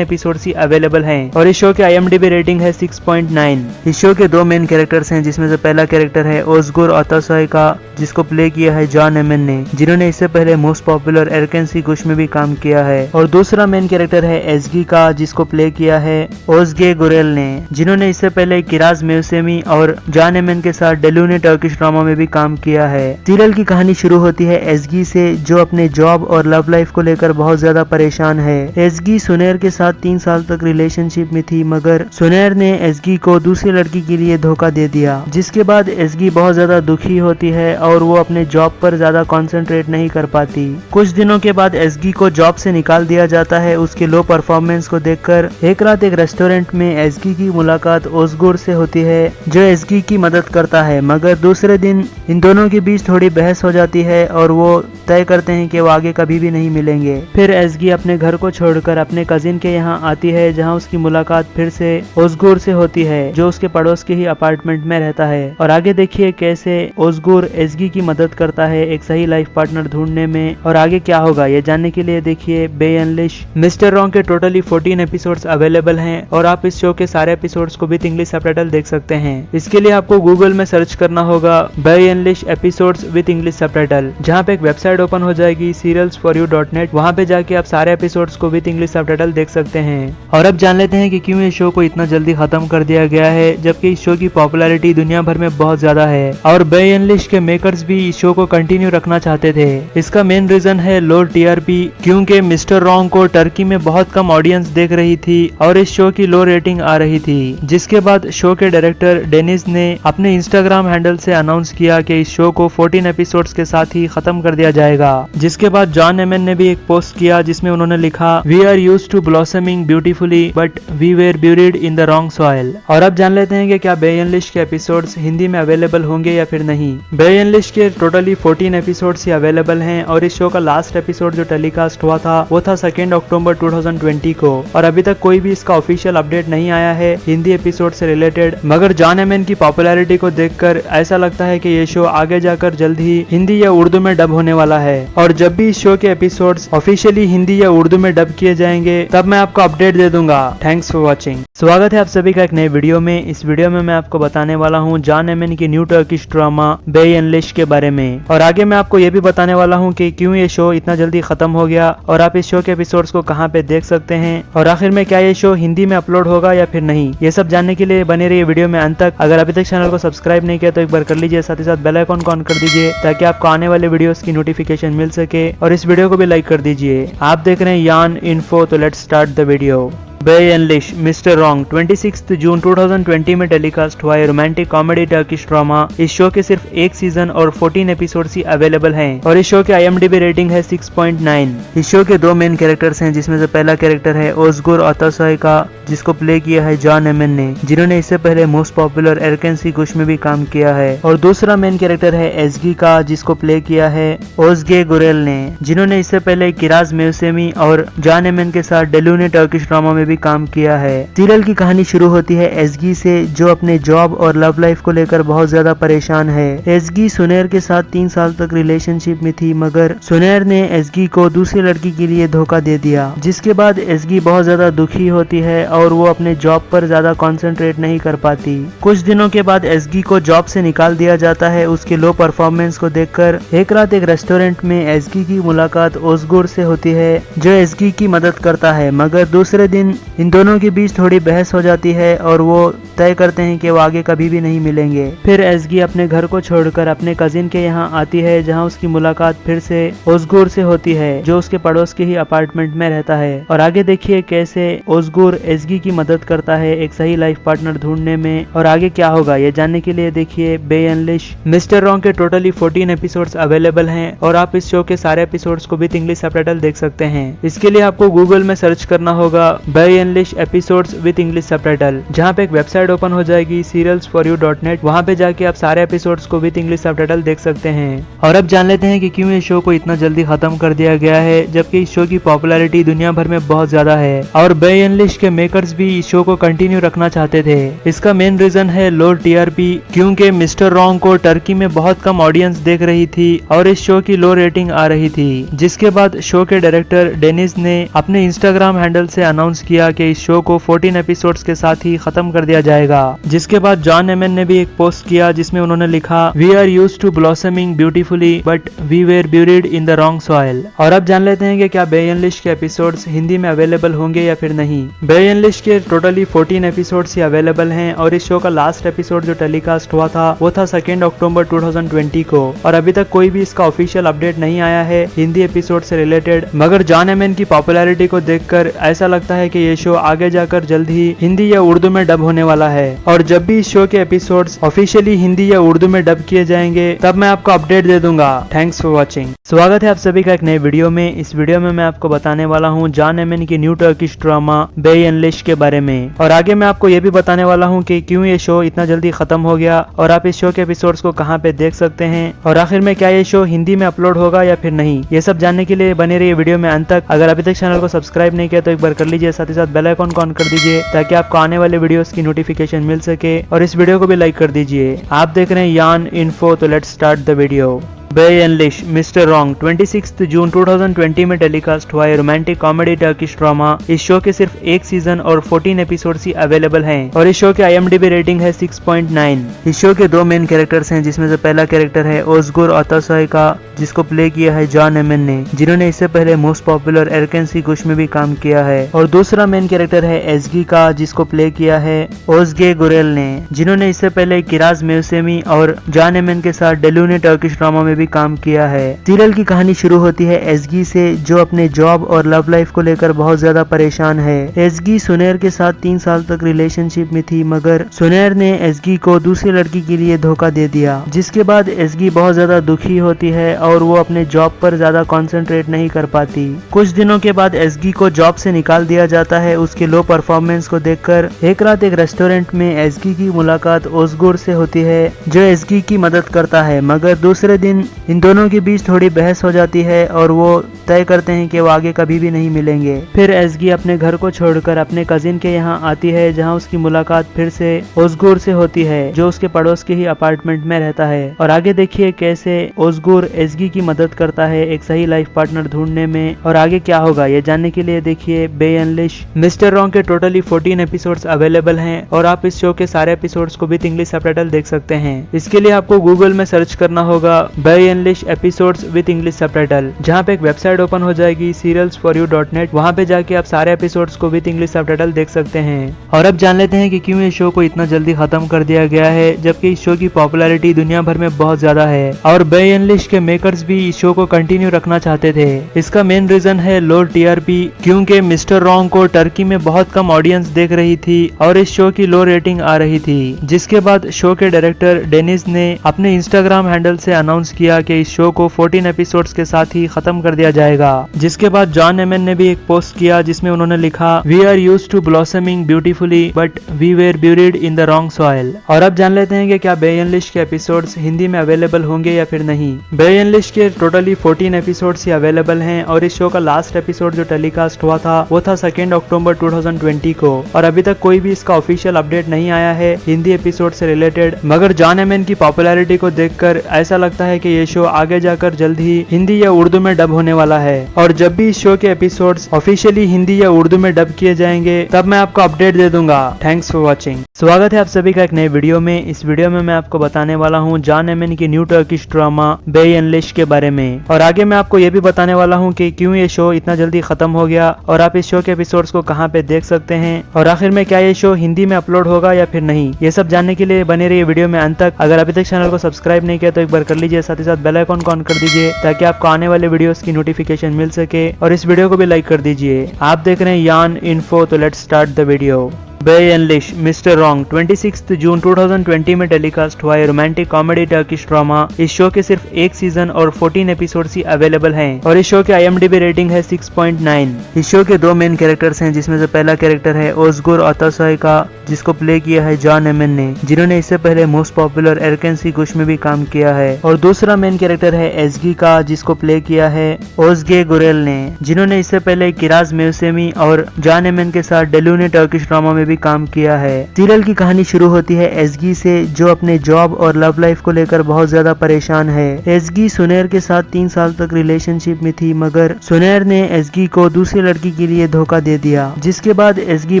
एपिसोड्स ही अवेलेबल हैं, और इस शो के IMDb रेटिंग है 6.9। इस शो के दो मेन कैरेक्टर्स हैं, जिसमें से पहला कैरेक्टर है ओजगुर अतासोय का, जिसको प्ले किया है जॉन एमेन ने, जिन्होंने इससे पहले मोस्ट पॉपुलर एरकेंसी गुश में भी काम किया है, और दूसरा मेन कैरेक्टर है एजगी का, जिसको प्ले किया है ओजगे गुरेल ने, जिन्होंने इससे पहले किराज मेवसेमी और जॉन एमेन के साथ डेलूने टर्किश ड्रामा में काम किया है। सीरियल की कहानी शुरू होती है एजगी से, जो अपने जॉब और लव लाइफ को लेकर बहुत ज्यादा परेशान है। एजगी सुनेर के साथ 3 साल तक रिलेशनशिप में थी, मगर सुनेर ने एजगी को दूसरी लड़की के लिए धोखा दे दिया, जिसके बाद एजगी बहुत ज्यादा दुखी होती है और वो अपने जॉब पर ज्यादा कंसंट्रेट नहीं कर पाती। कुछ दिनों के बाद एजगी को जॉब से निकाल दिया जाता है उसके लो परफॉर्मेंस को देखकर। एक रात एक रेस्टोरेंट में एजगी की मुलाकात ओजगुर से होती है, जो एजगी की मदद करता है, मगर दूसरे दिन इन दोनों के बीच थोड़ी बहस हो जाती है और वो तय करते हैं कि वो आगे कभी भी नहीं मिलेंगे। फिर एजगी अपने घर को छोड़कर अपने कजिन के यहाँ आती है, जहाँ उसकी मुलाकात फिर से ओजगुर से होती है, जो उसके पड़ोस के ही अपार्टमेंट में रहता है। और आगे देखिए कैसे ओजगुर एजगी की मदद करता है एक सही लाइफ पार्टनर ढूंढने में, और आगे क्या होगा ये जानने के लिए देखिए बे अनलिश्ड। मिस्टर रॉन्ग के टोटली 14 एपिसोड्स अवेलेबल हैं, और आप इस शो के सारे एपिसोड्स को विद इंग्लिश सबटाइटल देख सकते हैं। इसके लिए आपको गूगल में सर्च करना होगा बे अनलिश्ड एपिसोड्स विद इंग्लिश सबटाइटल, जहाँ पे एक वेबसाइट ओपन हो जाएगी serialsforyou.net। वहाँ पे जाके आप सारे एपिसोड्स को विद इंग्लिश सबटाइटल देख सकते हैं। और अब जान लेते हैं कि क्यों इस शो को इतना जल्दी खत्म कर दिया गया है, जबकि इस शो की पॉपुलैरिटी दुनिया भर में बहुत ज्यादा है, और बे अनलिश्ड के मेकर्स भी इस शो को कंटिन्यू रखना चाहते थे। इसका मेन रीजन है लो TRP, क्योंकि मिस्टर रॉन्ग को टर्की में बहुत कम ऑडियंस देख रही थी और इस शो की लो रेटिंग आ रही थी, जिसके बाद शो के डायरेक्टर डेनिस ने अपने इंस्टाग्राम हैंडल से अनाउंस किया कि इस शो को 14 एपिसोड्स के साथ ही खत्म कर दिया जाएगा। जिसके बाद जॉन एमेन ने भी एक पोस्ट किया जिसमें उन्होंने लिखा, we are used to blossoming beautifully but we were buried in the wrong soil. और अब जान लेते हैं कि क्या बे अनलिश्ड के एपिसोड्स हिंदी में अवेलेबल होंगे या फिर नहीं। बे अनलिश्ड के टोटली 14 एपिसोड्स ही अवेलेबल हैं, और इस शो का लास्ट एपिसोड जो टेलीकास्ट हुआ था वो था 2 अक्टूबर 2020 को, और अभी तक कोई भी इसका ऑफिशियल अपडेट नहीं आया है हिंदी एपिसोड से रिलेटेड। मगर जॉन एमेन की पॉपुलैरिटी को देखकर ऐसा लगता है कि ये शो आगे जाकर जल्द ही हिंदी या उर्दू में डब होने वाला है, और जब भी इस शो के एपिसोड्स ऑफिशियली हिंदी या उर्दू में डब किए जाएंगे तब मैं आपको अपडेट दे दूंगा। Thanks for watching. स्वागत है आप सभी का एक नए वीडियो में। इस वीडियो में मैं आपको बताने वाला हूँ जॉन एमेन की न्यू टर्किश ड्रामा बे अनलिश्ड के बारे में, और आगे मैं आपको ये भी बताने वाला हूँ कि क्यों ये शो इतना जल्दी खत्म हो गया और आप इस शो के एपिसोड्स को कहाँ पे देख सकते हैं, और आखिर में क्या ये शो हिंदी में अपलोड होगा या फिर नहीं। ये सब जानने के लिए बने रहिए वीडियो में अंत तक। अगर अभी तक चैनल को सब्सक्राइब नहीं किया तो एक बार कर लीजिए, साथ ही साथ बेल आइकन को ऑन कर दीजिए ताकि आपको आने वाले वीडियोस की नोटिफिकेशन मिल सके, और इस वीडियो को भी लाइक कर दीजिए। आप देख रहे हैं यान इन्फो, तो लेट्स स्टार्ट द वीडियो। बे अनलिश्ड मिस्टर रॉन्ग 26 जून 2020 में टेलीकास्ट हुआ रोमांटिक कॉमेडी टर्किश ड्रामा। इस शो के सिर्फ एक सीजन और 14 एपिसोड्स ही अवेलेबल हैं, और इस शो के IMDb रेटिंग है 6.9। इस शो के दो मेन कैरेक्टर्स हैं, जिसमें से पहला कैरेक्टर है ओजगुर अतासोय का, जिसको प्ले किया है जॉन एमेन ने, जिन्होंने इससे पहले मोस्ट पॉपुलर एरकेंसी गुश में भी काम किया है, और दूसरा मेन कैरेक्टर है एजगी का, जिसको प्ले किया है ओजगे गुरेल ने, जिन्होंने इससे पहले किराज मेवसेमी और जॉन एमेन के साथ डेलूने टर्किश ड्रामा में भी काम किया है। सीरियल की कहानी शुरू होती है एजगी से, जो अपने जॉब और लव लाइफ को लेकर बहुत ज्यादा परेशान है। एजगी सुनेर के साथ 3 साल तक रिलेशनशिप में थी, मगर सुनेर ने एजगी को दूसरी लड़की के लिए धोखा दे दिया, जिसके बाद एजगी बहुत ज्यादा दुखी होती है और वो अपने जॉब पर ज्यादा कंसंट्रेट नहीं कर पाती। कुछ दिनों के बाद एजगी को जॉब से निकाल दिया जाता है उसके लो परफॉर्मेंस को देखकर। एक रात एक रेस्टोरेंट में एजगी की मुलाकात ओजगुर से होती है, जो एजगी की मदद करता है, मगर दूसरे दिन इन दोनों के बीच थोड़ी बहस हो जाती है और वो तय करते हैं कि वो आगे कभी भी नहीं मिलेंगे। फिर एसगी अपने घर को छोड़कर अपने कजिन के यहाँ आती है, जहाँ उसकी मुलाकात फिर से ओज़गुर से होती है, जो उसके पड़ोस के ही अपार्टमेंट में रहता है। और आगे देखिए कैसे ओज़गुर एसगी की मदद करता है एक सही लाइफ पार्टनर ढूंढने में। और आगे क्या होगा ये जानने के लिए देखिए बे अनलिश। मिस्टर रॉन्ग के टोटली 14 एपिसोड्स अवेलेबल हैं और आप इस शो के सारे एपिसोड्स को विद इंग्लिश सबटाइटल देख सकते हैं। इसके लिए आपको गूगल में सर्च करना होगा बे अनलिश एपिसोड्स विद इंग्लिश सबटाइटल, जहाँ पे एक वेबसाइट ओपन हो जाएगी serialsforyou.net। वहाँ पे जाके आप सारे एपिसोड्स को विद इंग्लिश सबटाइटल देख सकते हैं। और अब जान लेते हैं कि क्यों ये शो को इतना जल्दी खत्म कर दिया गया है, जबकि इस शो की पॉपुलैरिटी दुनिया भर में बहुत ज्यादा है और बे अनलिश के मेकर्स भी इस शो को कंटिन्यू रखना चाहते थे। इसका मेन रीजन है लो टीआरपी, क्योंकि मिस्टर रॉन्ग को टर्की में बहुत कम ऑडियंस देख रही थी और इस शो की लो रेटिंग आ रही थी। जिसके बाद शो के डायरेक्टर डेनिस ने अपने इंस्टाग्राम हैंडल से अनाउंस किया कि इस शो को 14 एपिसोड्स के साथ ही खत्म कर दिया जाएगा। जिसके बाद जॉन एमन ने भी एक पोस्ट किया जिसमें उन्होंने लिखा we are used to blossoming beautifully but we were buried in the wrong soil. और अब जान लेते हैं कि क्या बे अनलिश के एपिसोड्स हिंदी में अवेलेबल होंगे या फिर नहीं। बे अनलिश के टोटली 14 एपिसोड्स ही अवेलेबल हैं और इस शो का लास्ट एपिसोड जो टेलीकास्ट हुआ था वो था 2 अक्टूबर 2020 को। और अभी तक कोई भी इसका ऑफिशियल अपडेट नहीं आया है हिंदी एपिसोड से रिलेटेड, मगर जॉन एमन की पॉपुलैरिटी को देखकर ऐसा लगता है कि ये शो आगे जाकर जल्द ही हिंदी या उर्दू में डब होने वाला है। और जब भी इस शो के एपिसोड्स ऑफिशियली हिंदी या उर्दू में डब किए जाएंगे तब मैं आपको अपडेट दे दूंगा। Thanks for watching. स्वागत है आप सभी का एक नए वीडियो में। इस वीडियो में मैं आपको बताने वाला हूँ जॉन एमन की न्यू टर्किश ड्रामा बे अनलिश के बारे में। और आगे मैं आपको ये भी बताने वाला हूँ कि क्यों ये शो इतना जल्दी खत्म हो गया और आप इस शो के एपिसोड्स को कहाँ पे देख सकते हैं और आखिर में क्या ये शो हिंदी में अपलोड होगा या फिर नहीं। ये सब जानने के लिए बने रहिए वीडियो में अंत तक। अगर अभी तक चैनल को सब्सक्राइब नहीं किया तो एक बार कर लीजिए, साथ ही साथ बेल आइकन को ऑन कर दीजिए ताकि आपको आने वाले वीडियोस की नोटिफिकेशन मिल सके। और इस वीडियो को भी लाइक कर दीजिए। आप देख रहे हैं यान इन्फो, तो let's start the video. Bay Yanlis Mister Wrong 26 जून 2020 में टेलीकास्ट हुआ रोमांटिक कॉमेडी टर्किश ड्रामा। इस शो के सिर्फ एक सीजन और 14 एपिसोड्स ही अवेलेबल हैं और इस शो की IMDb रेटिंग है 6.9। इस शो के दो मेन कैरेक्टर्स हैं, जिसमें से पहला कैरेक्टर है ओज़गुर अतासोय का, जिसको प्ले किया है जॉन एमन ने, जिन्होंने इससे पहले मोस्ट पॉपुलर एरकेन सी गुश में भी काम किया है। और दूसरा मेन कैरेक्टर है एसगी का, जिसको प्ले किया है ओज़गे गुरेल ने, जिन्होंने इससे पहले किराज मेवसेमी और जॉन एमन के साथ डेलूने टर्किश ड्रामा में भी काम किया है। सीरियल की कहानी शुरू होती है एसगी से, जो अपने जॉब और लव लाइफ को लेकर बहुत ज्यादा परेशान है। एसगी सुनेर के साथ 3 साल तक रिलेशनशिप में थी, मगर सुनेर ने एसगी को दूसरी लड़की के लिए धोखा दे दिया। जिसके बाद एसगी बहुत ज्यादा दुखी होती है और वो अपने जॉब पर ज्यादा कंसंट्रेट नहीं कर पाती। कुछ दिनों के बाद एसगी को जॉब से निकाल दिया जाता है उसके लो परफॉर्मेंस को देखकर। एक रात एक रेस्टोरेंट में एसगी की मुलाकात ओज़गुर से होती है, जो एसगी की मदद करता है, मगर दूसरे दिन इन दोनों के बीच थोड़ी बहस हो जाती है और वो तय करते हैं कि वो आगे कभी भी नहीं मिलेंगे। फिर एसगी अपने घर को छोड़कर अपने कजिन के यहाँ आती है, जहाँ उसकी मुलाकात फिर से ओज़गुर से होती है, जो उसके पड़ोस के ही अपार्टमेंट में रहता है। और आगे देखिए कैसे ओज़गुर एसगी की मदद करता है एक सही लाइफ पार्टनर ढूंढने में। और आगे क्या होगा ये जानने के लिए देखिए बे अनलिश। मिस्टर रॉन्ग के टोटली 14 एपिसोड्स अवेलेबल हैं और आप इस शो के सारे एपिसोड्स को विद इंग्लिश सबटाइटल देख सकते हैं। इसके लिए आपको गूगल में सर्च करना होगा बे अनलिश एपिसोड्स विद इंग्लिश सबटाइटल, जहाँ पे एक वेबसाइट ओपन हो जाएगी serialsforyou.net। वहाँ पे जाके आप सारे एपिसोड्स को विद इंग्लिश सबटाइटल देख सकते हैं। और अब जान लेते हैं कि क्यों ये शो को इतना जल्दी खत्म कर दिया गया है, जबकि इस शो की पॉपुलैरिटी दुनिया भर में बहुत ज्यादा है और बे अनलिश के मेकर्स भी इस शो को कंटिन्यू रखना चाहते थे। इसका मेन रीजन है लो टीआरपी, क्योंकि मिस्टर रॉन्ग को टर्की में बहुत कम ऑडियंस देख रही थी और इस शो की लो रेटिंग आ रही थी। जिसके बाद शो के डायरेक्टर डेनिस ने अपने इंस्टाग्राम हैंडल से अनाउंस किया कि इस शो को 14 एपिसोड्स के साथ ही खत्म कर दिया जाएगा। जिसके बाद जॉन एमन ने भी एक पोस्ट किया जिसमें उन्होंने लिखा we are used to blossoming beautifully but we were buried in the wrong soil. और अब जान लेते हैं कि क्या बे अनलिश के एपिसोड्स हिंदी में अवेलेबल होंगे या फिर नहीं। बे अनलिश के टोटली 14 एपिसोड्स ही अवेलेबल हैं और इस शो का लास्ट एपिसोड जो टेलीकास्ट हुआ था वो था 2 अक्टूबर 2020 को। और अभी तक कोई भी इसका ऑफिशियल अपडेट नहीं आया है हिंदी एपिसोड से रिलेटेड, मगर जॉन एमन की पॉपुलैरिटी को देखकर ऐसा लगता है कि ये शो आगे जाकर जल्द ही हिंदी या उर्दू में डब होने वाला है और जब भी इस शो के एपिसोड्स ऑफिशियली हिंदी या उर्दू में डब किए जाएंगे तब मैं आपको अपडेट दे दूंगा। Thanks for watching. स्वागत है आप सभी का एक नए वीडियो में। इस वीडियो में मैं आपको बताने वाला हूँ जॉन एमेन की न्यू टर्किश ड्रामा बे अनलिश्ड के बारे में और आगे मैं आपको ये भी बताने वाला हूँ कि क्यों ये शो इतना जल्दी खत्म हो गया और आप इस शो के एपिसोड्स को कहाँ पे देख सकते हैं और आखिर में क्या ये शो हिंदी में अपलोड होगा या फिर नहीं। ये सब जानने के लिए बने रहिए वीडियो में अंत तक। अगर अभी तक चैनल को सब्सक्राइब नहीं किया तो एक बार कर लीजिए, साथ ही साथ बेल आइकन को ऑन कर दीजिए ताकि आपको आने वाले वीडियोस की नोटिफिकेशन मिल सके और इस वीडियो को भी लाइक कर दीजिए। आप देख रहे हैं यान इन्फो, तो लेट्स स्टार्ट द वीडियो। बे अनलिश्ड मिस्टर रॉन्ग 26 जून 2020 में टेलीकास्ट हुआ रोमांटिक कॉमेडी टर्किश ड्रामा। इस शो के सिर्फ एक सीजन और 14 एपिसोड्स ही अवेलेबल हैं और इस शो की IMDb रेटिंग है 6.9। इस शो के दो मेन कैरेक्टर्स हैं जिसमें से पहला कैरेक्टर है ओजगुर अतासोय का जिसको प्ले किया है जॉन एमेन ने, जिन्होंने इससे पहले मोस्ट पॉपुलर एरकेन गुश में भी काम किया है, और दूसरा मेन कैरेक्टर है एजगी का जिसको प्ले किया है ओजगे गुरेल ने, जिन्होंने इससे पहले किराज मेवसेमी और जॉन एमेन के साथ डेलूने टर्किश ड्रामा में भी काम किया है। सीरियल की कहानी शुरू होती है एजगी से जो अपने जॉब और लव लाइफ को लेकर बहुत ज्यादा परेशान है। एजगी सुनेर के साथ 3 साल तक रिलेशनशिप में थी मगर सुनेर ने एजगी को दूसरी लड़की के लिए धोखा दे दिया, जिसके बाद एजगी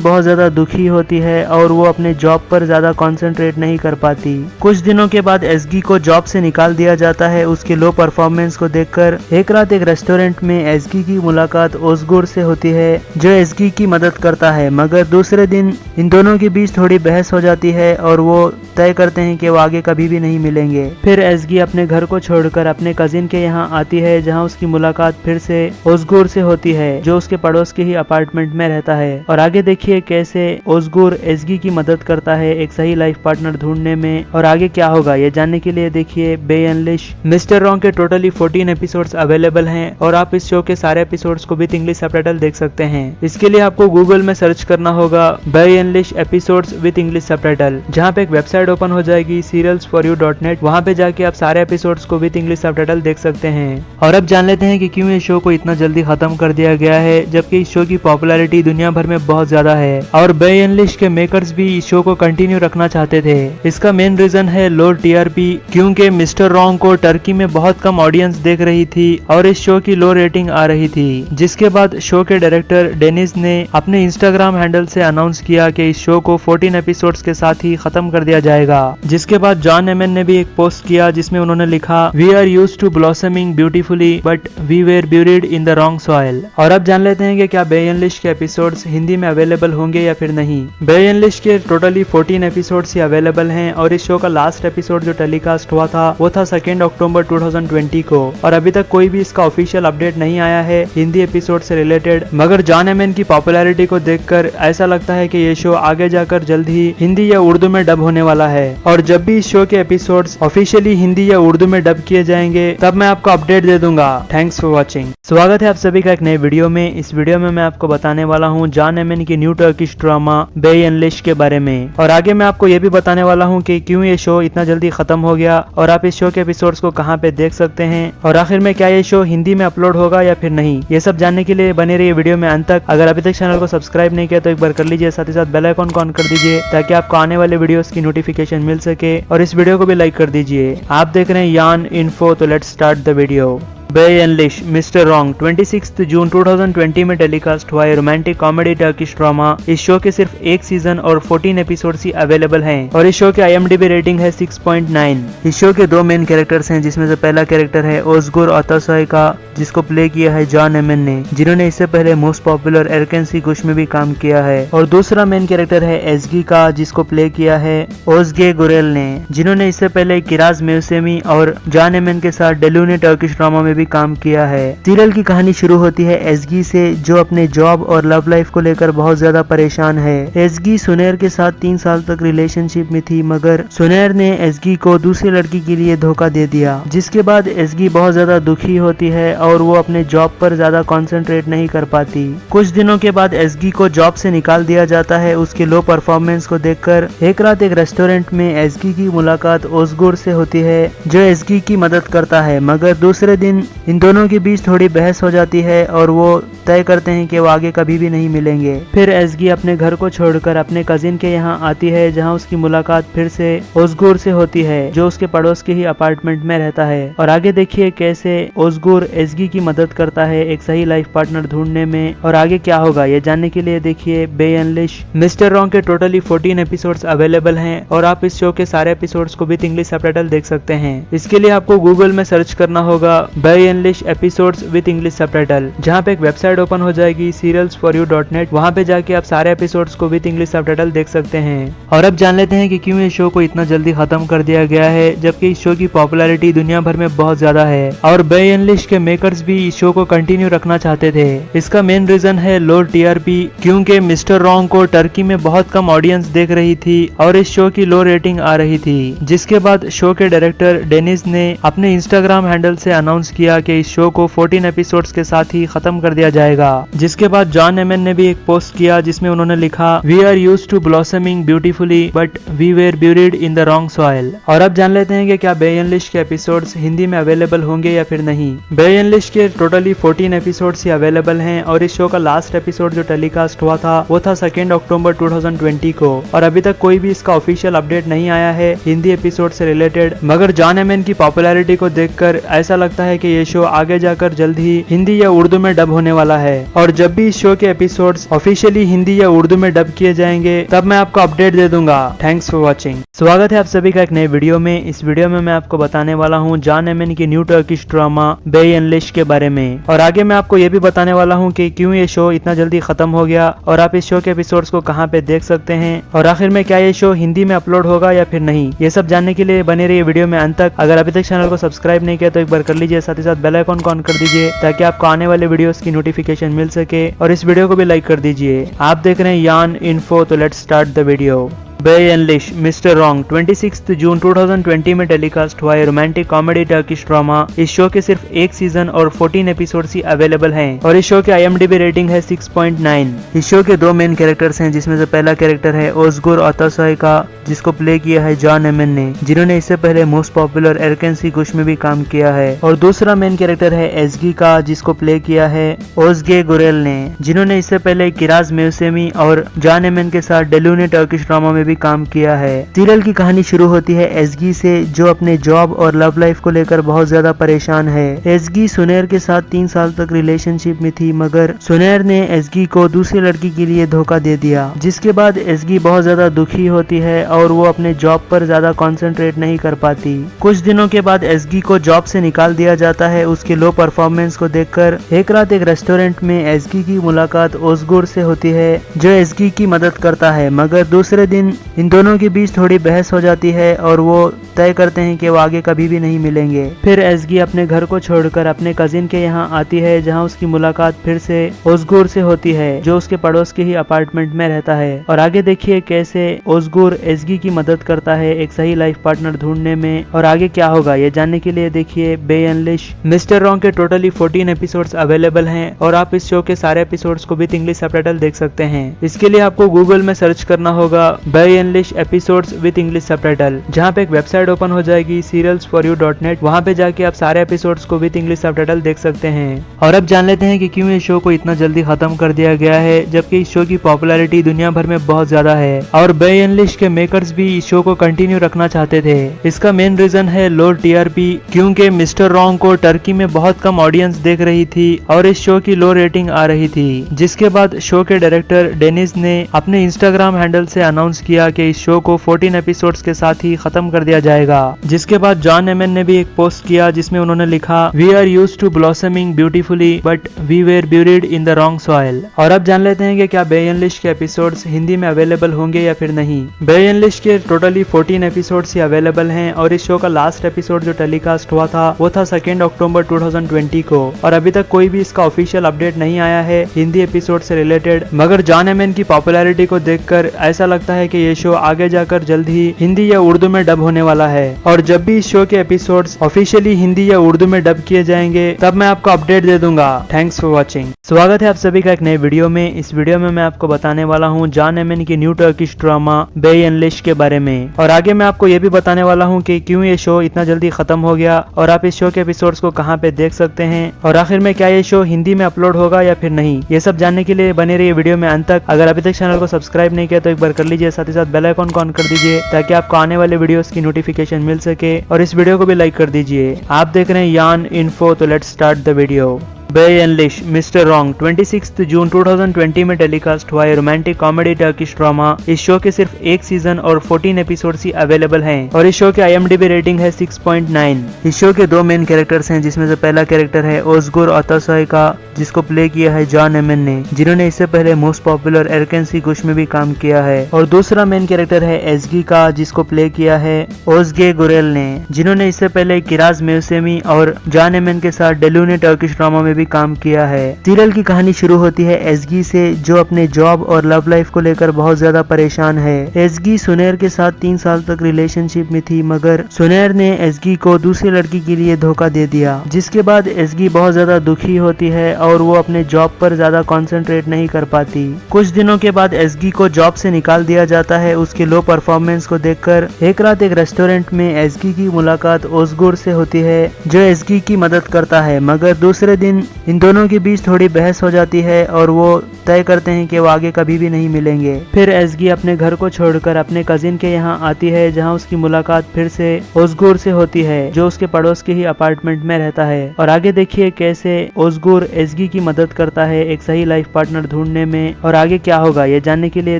बहुत ज्यादा दुखी होती है और वो अपने जॉब पर ज्यादा कंसंट्रेट नहीं कर पाती। कुछ दिनों के बाद एजगी को जॉब से निकाल दिया जाता है उसके लो परफॉर्मेंस को देखकर। एक रात एक रेस्टोरेंट में एजगी की मुलाकात ओजगुर से होती है जो एजगी की मदद करता है, मगर दूसरे दिन इन दोनों के बीच थोड़ी बहस हो जाती है और वो तय करते हैं कि वो आगे कभी भी नहीं मिलेंगे। फिर एजगी अपने घर को छोड़कर अपने कजिन के यहाँ आती है जहाँ उसकी मुलाकात फिर से ओजगुर से होती है जो उसके पड़ोस के ही अपार्टमेंट में रहता है। और आगे देखिए कैसे ओजगुर एजगी की मदद करता है एक सही लाइफ पार्टनर ढूंढने में, और आगे क्या होगा ये जानने के लिए देखिए बे अनलिश्ड। मिस्टर रॉन्ग के टोटली 14 एपिसोड्स अवेलेबल हैं और आप इस शो के सारे एपिसोड्स को विद इंग्लिश सबटाइटल देख सकते हैं। इसके लिए आपको गूगल में सर्च करना होगा बे अनलिश्ड एपिसोड्स विद इंग्लिश सबटाइटल, जहाँ पे एक वेबसाइट ओपन हो जाएगी serialsforyou.net। वहाँ पे जाके आप सारे एपिसोड्स को विद इंग्लिश सबटाइटल देख सकते हैं। और अब जान लेते हैं कि क्यों ये शो को इतना जल्दी खत्म कर दिया गया है जबकि इस शो की पॉपुलैरिटी दुनिया भर में बहुत ज्यादा है और बे अनलिश्ड के मेकर्स भी इस शो को कंटिन्यू रखना चाहते थे। इसका मेन रीजन है लो TRP, क्योंकि मिस्टर रॉन्ग को टर्की में बहुत कम ऑडियंस देख रही थी और इस शो की लो रेटिंग आ रही थी, जिसके बाद शो के डायरेक्टर डेनिस ने अपने इंस्टाग्राम हैंडल से अनाउंस किया कि इस शो को 14 एपिसोड्स के साथ ही खत्म कर दिया जाएगा। जिसके बाद जॉन एमेन ने भी एक पोस्ट किया जिसमें उन्होंने लिखा we are used to blossoming beautifully but we were buried in the wrong soil. और अब जान लेते हैं कि क्या बे अनलिश्ड के एपिसोड्स हिंदी में अवेलेबल होंगे या फिर नहीं। बे अनलिश्ड के टोटली 14 एपिसोड्स ही अवेलेबल हैं और इस शो का लास्ट एपिसोड जो टेलीकास्ट हुआ था वो था 2 अक्टूबर 2020 को, और अभी तक कोई भी इसका ऑफिशियल अपडेट नहीं आया है हिंदी एपिसोड से रिलेटेड। मगर जॉन एमेन की पॉपुलैरिटी को देखकर ऐसा लगता है कि ये शो आगे जाकर जल्द ही हिंदी या उर्दू में डब होने वाला है और जब भी इस शो के एपिसोड्स ऑफिशियली हिंदी या उर्दू में डब किए जाएंगे तब मैं आपको अपडेट दे दूंगा। Thanks for watching. स्वागत है आप सभी का एक नए वीडियो में। इस वीडियो में मैं आपको बताने वाला हूँ जॉन एमेन की न्यू टर्किश ड्रामा बे अनलिश्ड के बारे में और आगे मैं आपको ये भी बताने वाला हूँ कि क्यों ये शो इतना जल्दी खत्म हो गया और आप इस शो के एपिसोड्स को कहाँ पे देख सकते हैं और आखिर में क्या ये शो हिंदी में अपलोड होगा या फिर नहीं। ये सब जानने के लिए बने रहिए वीडियो में अंत तक। अगर अभी तक चैनल को सब्सक्राइब नहीं किया तो एक बार कर लीजिए, साथ ही साथ बेल आइकन को ऑन कर दीजिए ताकि आपको आने वाले वीडियोस की नोटिफिकेशन मिल सके और इस वीडियो को भी लाइक कर दीजिए। आप देख रहे हैं यान इन्फो, तो लेट्स स्टार्ट द वीडियो। बे अनलिश्ड मिस्टर रॉन्ग 26 जून 2020 में टेलीकास्ट हुआ रोमांटिक कॉमेडी टर्किश ड्रामा। इस शो के सिर्फ एक सीजन और 14 एपिसोड्स ही अवेलेबल हैं और इस शो की IMDb रेटिंग है 6.9। इस शो के दो मेन कैरेक्टर्स हैं जिसमें से पहला कैरेक्टर है ओजगुर अतासोय का जिसको प्ले किया है जॉन एमेन ने, जिन्होंने इससे पहले मोस्ट पॉपुलर एरकेन गुश में भी काम किया है, और दूसरा मेन कैरेक्टर है एजगी का जिसको प्ले किया है ओजगे गुरेल ने, जिन्होंने इससे पहले किराज मेवसेमी और जॉन एमेन के साथ डेलूने टर्किश ड्रामा में भी काम किया है। सीरियल की कहानी शुरू होती है एजगी से जो अपने जॉब और लव लाइफ को लेकर बहुत ज्यादा परेशान है। एजगी सुनेर के साथ 3 साल तक रिलेशनशिप में थी मगर सुनेर ने एजगी को दूसरी लड़की के लिए धोखा दे दिया, जिसके बाद एजगी बहुत ज्यादा दुखी होती है और वो अपने जॉब पर ज्यादा कंसंट्रेट नहीं कर पाती। कुछ दिनों के बाद एजगी को जॉब से निकाल दिया जाता है उसके लो परफॉर्मेंस को देखकर। एक रात एक रेस्टोरेंट में एजगी की मुलाकात ओजगुर से होती है जो एजगी की मदद करता है, मगर दूसरे दिन इन दोनों के बीच थोड़ी बहस हो जाती है और वो तय करते हैं कि वो आगे कभी भी नहीं मिलेंगे। फिर एसगी अपने घर को छोड़कर अपने कजिन के यहाँ आती है, जहाँ उसकी मुलाकात फिर से ओज़गुर से होती है, जो उसके पड़ोस के ही अपार्टमेंट में रहता है। और आगे देखिए कैसे ओज़गुर एसगी की मदद करता है एक सही लाइफ पार्टनर ढूंढने में। और आगे क्या होगा ये जानने के लिए देखिए बे अनलिश। मिस्टर रॉन्ग के टोटली 14 एपिसोड्स अवेलेबल हैं और आप इस शो के सारे एपिसोड्स को विद इंग्लिश सबटाइटल देख सकते हैं। इसके लिए आपको गूगल में सर्च करना होगा बे अनलिश एपिसोड्स विद इंग्लिश सबटाइटल, जहाँ पे एक वेबसाइट ओपन हो जाएगी serialsforyou.net। वहाँ पे जाके आप सारे एपिसोड्स को विद इंग्लिश सबटाइटल देख सकते हैं। और अब जान लेते हैं कि क्यों ये शो को इतना जल्दी खत्म कर दिया गया है, जबकि इस शो की पॉपुलैरिटी दुनिया भर में बहुत ज्यादा है और बे अनलिश के मेकर्स भी इस शो को कंटिन्यू रखना चाहते थे। इसका मेन रीजन है लो टीआरपी, क्योंकि मिस्टर रॉन्ग को टर्की में बहुत कम ऑडियंस देख रही थी और इस शो की लो रेटिंग आ रही थी। जिसके बाद शो के डायरेक्टर डेनिस ने अपने इंस्टाग्राम हैंडल से अनाउंस किया कि इस शो को 14 एपिसोड्स के साथ ही खत्म कर दिया जाएगा। जिसके बाद जॉन एमन ने भी एक पोस्ट किया जिसमें उन्होंने लिखा we are used to blossoming beautifully but we were buried in the wrong soil. और अब जान लेते हैं कि क्या बे अनलिश के एपिसोड्स हिंदी में अवेलेबल होंगे या फिर नहीं। बे अनलिश के टोटली 14 एपिसोड्स ही अवेलेबल हैं और इस शो का लास्ट एपिसोड जो टेलीकास्ट हुआ था वो था 2 अक्टूबर 2020 को। और अभी तक कोई भी इसका ऑफिशियल अपडेट नहीं आया है हिंदी एपिसोड से रिलेटेड, मगर जॉन एमन की पॉपुलैरिटी को देखकर ऐसा लगता है कि ये शो आगे जाकर जल्द ही हिंदी या उर्दू में डब होने वाला है। और जब भी इस शो के एपिसोड्स ऑफिशियली हिंदी या उर्दू में डब किए जाएंगे तब मैं आपको अपडेट दे दूंगा। Thanks for watching. स्वागत है आप सभी का एक नए वीडियो में। इस वीडियो में मैं आपको बताने वाला हूँ जॉन एमन की न्यू टर्किश ड्रामा बे अनलिश के बारे में। और आगे मैं आपको ये भी बताने वाला हूँ कि क्यों ये शो इतना जल्दी खत्म हो गया और आप इस शो के एपिसोड्स को कहाँ पे देख सकते हैं और आखिर में क्या ये शो हिंदी में अपलोड होगा या फिर नहीं। ये सब जानने के लिए बने रहिए वीडियो में अंत तक। अगर अभी तक चैनल को सब्सक्राइब नहीं किया तो एक बार कर लीजिए, साथ ही साथ बेल आइकन को ऑन कर दीजिए ताकि आपको आने वाले वीडियोस की नोटिफिकेशन मिल सके। और इस वीडियो को भी लाइक कर दीजिए। आप देख रहे हैं यान इन्फो, तो let's start the video. Bay Yanlis Mister Wrong 26 जून 2020 में टेलीकास्ट हुआ रोमांटिक कॉमेडी टर्किश ड्रामा। इस शो के सिर्फ एक सीजन और 14 एपिसोड्स ही अवेलेबल हैं और इस शो की IMDb रेटिंग है 6.9। इस शो के दो मेन कैरेक्टर्स हैं, जिसमें से पहला कैरेक्टर है ओज़गुर अतासोय का, जिसको प्ले किया है जॉन एमन ने, जिन्होंने इससे पहले मोस्ट पॉपुलर एरकेन सी गुश में भी काम किया है। और दूसरा मेन कैरेक्टर है एसगी का, जिसको प्ले किया है ओज़गे गुरेल ने, जिन्होंने इससे पहले किराज मेवसेमी और जॉन एमन के साथ डेलूने टर्किश ड्रामा में भी काम किया है। सीरियल की कहानी शुरू होती है एसगी से, जो अपने जॉब और लव लाइफ को लेकर बहुत ज्यादा परेशान है। एसगी सुनेर के साथ 3 साल तक रिलेशनशिप में थी, मगर सुनेर ने एसगी को दूसरी लड़की के लिए धोखा दे दिया। जिसके बाद एसगी बहुत ज्यादा दुखी होती है और वो अपने जॉब पर ज्यादा कंसंट्रेट नहीं कर पाती। कुछ दिनों के बाद एसगी को जॉब से निकाल दिया जाता है उसके लो परफॉर्मेंस को देखकर। एक रात एक रेस्टोरेंट में एसगी की मुलाकात ओज़गुर से होती है, जो एसगी की मदद करता है, मगर दूसरे दिन इन दोनों के बीच थोड़ी बहस हो जाती है और वो तय करते हैं कि वो आगे कभी भी नहीं मिलेंगे। फिर एसगी अपने घर को छोड़कर अपने कजिन के यहाँ आती है, जहाँ उसकी मुलाकात फिर से ओज़गुर से होती है, जो उसके पड़ोस के ही अपार्टमेंट में रहता है। और आगे देखिए कैसे ओज़गुर एसगी की मदद करता है एक सही लाइफ पार्टनर ढूंढने में। और आगे क्या होगा ये जानने के लिए देखिए बे अनलिश। मिस्टर रॉन्ग के टोटली 14 एपिसोड्स अवेलेबल हैं और आप इस शो के सारे एपिसोड्स को विद इंग्लिश सबटाइटल देख सकते हैं। इसके लिए आपको गूगल में सर्च करना होगा बे अनलिश एपिसोड्स विद इंग्लिश सबटाइटल, जहाँ पे एक वेबसाइट ओपन हो जाएगी serialsforyou.net। वहाँ पे जाके आप सारे एपिसोड्स को विद इंग्लिश सबटाइटल देख सकते हैं। और अब जान लेते हैं कि क्यों ये शो को इतना जल्दी खत्म कर दिया गया है, जबकि इस शो की पॉपुलैरिटी दुनिया भर में बहुत ज्यादा है और बे अनलिश के मेकर्स भी इस शो को कंटिन्यू रखना चाहते थे। इसका मेन रीजन है लो टीआरपी, क्योंकि मिस्टर रॉन्ग को टर्की में बहुत कम ऑडियंस देख रही थी और इस शो की लो रेटिंग आ रही थी। जिसके बाद शो के डायरेक्टर डेनिस ने अपने इंस्टाग्राम हैंडल से अनाउंस किया कि इस शो को 14 एपिसोड्स के साथ ही खत्म कर दिया जाएगा। जिसके बाद जॉन एमन ने भी एक पोस्ट किया जिसमें उन्होंने लिखा we are used to blossoming beautifully but we were buried in the wrong soil. और अब जान लेते हैं कि क्या बे अनलिश के एपिसोड्स हिंदी में अवेलेबल होंगे या फिर नहीं। बे अनलिश के टोटली 14 एपिसोड्स ही अवेलेबल हैं और इस शो का लास्ट एपिसोड जो टेलीकास्ट हुआ था वो था 2 अक्टूबर 2020 को। और अभी तक कोई भी इसका ऑफिशियल अपडेट नहीं आया है हिंदी एपिसोड से रिलेटेड, मगर जॉन एमन की पॉपुलैरिटी को देखकर ऐसा लगता है कि ये शो आगे जाकर जल्द ही हिंदी या उर्दू में डब होने वाला है और जब भी इस शो के एपिसोड्स ऑफिशियली हिंदी या उर्दू में डब किए जाएंगे तब मैं आपको अपडेट दे दूंगा। Thanks for watching. स्वागत है आप सभी का एक नए वीडियो में। इस वीडियो में मैं आपको बताने वाला हूँ जॉन एमेन की न्यू टर्किश ड्रामा बे अनलिश्ड के बारे में और आगे मैं आपको ये भी बताने वाला हूँ कि क्यों ये शो इतना जल्दी खत्म हो गया और आप इस शो के एपिसोड्स को कहाँ पे देख सकते हैं और आखिर में क्या ये शो हिंदी में अपलोड होगा या फिर नहीं। ये सब जानने के लिए बने रहिए वीडियो में अंत तक। अगर अभी तक चैनल को सब्सक्राइब नहीं किया तो एक बार कर लीजिए, साथ ही साथ बेल आइकन को ऑन कर दीजिए ताकि आपको आने वाले वीडियोस की नोटिफिकेशन मिल सके और इस वीडियो को भी लाइक कर दीजिए। आप देख रहे हैं यान इन्फो, तो लेट्स स्टार्ट द वीडियो। बे अनलिश्ड मिस्टर रॉन्ग 26 जून 2020 में टेलीकास्ट हुआ रोमांटिक कॉमेडी टर्किश ड्रामा। इस शो के सिर्फ एक सीजन और 14 एपिसोड्स ही अवेलेबल हैं और इस शो की IMDb रेटिंग है 6.9। इस शो के दो मेन कैरेक्टर्स हैं जिसमें से पहला कैरेक्टर है ओजगुर अतासोय का जिसको प्ले किया है जॉन एमेन ने, जिन्होंने इससे पहले मोस्ट पॉपुलर एरकेन गुश में भी काम किया है, और दूसरा मेन कैरेक्टर है एजगी का जिसको प्ले किया है ओजगे गुरेल ने, जिन्होंने इससे पहले किराज मेवसेमी और जॉन एमेन के साथ डेलूने टर्किश ड्रामा में भी काम किया है। सीरियल की कहानी शुरू होती है एजगी से जो अपने जॉब और लव लाइफ को लेकर बहुत ज्यादा परेशान है। एजगी सुनेर के साथ 3 साल तक रिलेशनशिप में थी मगर सुनेर ने एजगी को दूसरी लड़की के लिए धोखा दे दिया, जिसके बाद एजगी बहुत ज्यादा दुखी होती है और वो अपने जॉब पर ज्यादा कंसंट्रेट नहीं कर पाती। कुछ दिनों के बाद एजगी को जॉब से निकाल दिया जाता है उसके लो परफॉर्मेंस को देखकर। एक रात एक रेस्टोरेंट में एजगी की मुलाकात ओजगुर से होती है जो एजगी की मदद करता है, मगर दूसरे दिन इन दोनों के बीच थोड़ी बहस हो जाती है और वो तय करते हैं कि वो आगे कभी भी नहीं मिलेंगे। फिर एजगी अपने घर को छोड़कर अपने कजिन के यहाँ आती है जहाँ उसकी मुलाकात फिर से ओजगुर से होती है जो उसके पड़ोस के ही अपार्टमेंट में रहता है। और आगे देखिए कैसे ओजगुर एजगी की मदद करता है एक सही लाइफ पार्टनर ढूंढने में, और आगे क्या होगा ये जानने के लिए